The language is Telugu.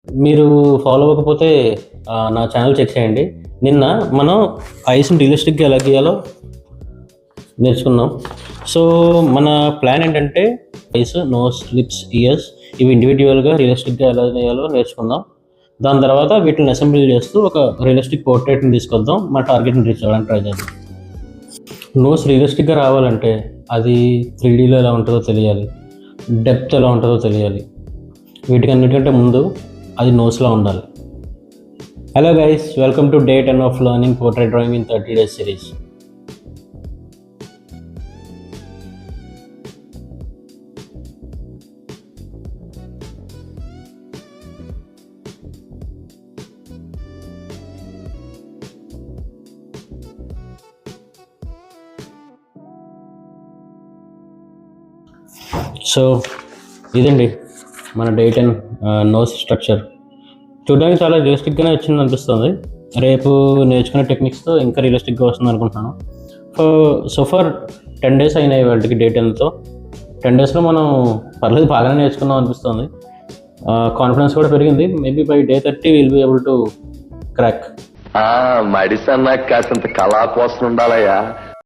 మీరు ఫాలో అవ్వకపోతే నా ఛానల్ చెక్ చేయండి. నిన్న మనం ఐస్ని రియలిస్టిక్గా ఎలా గీయాలో నేర్చుకున్నాం. సో మన ప్లాన్ ఏంటంటే ఐస్, నోస్, లిప్స్, ఇయర్స్ ఇవి ఇండివిజువల్గా రియలిస్టిక్గా ఎలా చేయాలో నేర్చుకుందాం. దాని తర్వాత వీటిని అసెంబ్లీ చేస్తూ ఒక రియలిస్టిక్ పోర్ట్రేట్ని తీసుకొద్దాం. మన టార్గెట్ని రీచ్ అవ్వడానికి ట్రై చేద్దాం. నోస్ రియలిస్టిక్గా రావాలంటే అది 3Dలో ఎలా ఉంటుందో తెలియాలి, డెప్త్ ఎలా ఉంటుందో తెలియాలి. వీటికన్నిటికంటే ముందు అది నోస్లో ఉండాలి. Hello guys, welcome to day 10 of learning portrait drawing in 30 days series. So ఇదండి మన డే 10 నోస్ స్ట్రక్చర్. చూడడానికి చాలా రియలిస్టిక్గానే వచ్చింది అనిపిస్తుంది. రేపు నేర్చుకునే టెక్నిక్స్తో ఇంకా రియలిస్టిక్గా వస్తుంది అనుకుంటున్నాను. సో ఫర్ 10 days అయినాయి వాటికి డే 10తో. 10 daysలో మనం పర్లేదు బాగానే నేర్చుకున్నాం అనిపిస్తుంది. కాన్ఫిడెన్స్ కూడా పెరిగింది. Maybe by day 30 will be able to crack. మడిసన్నా కాసంత కళా కోసం ఉండాలయ్యా.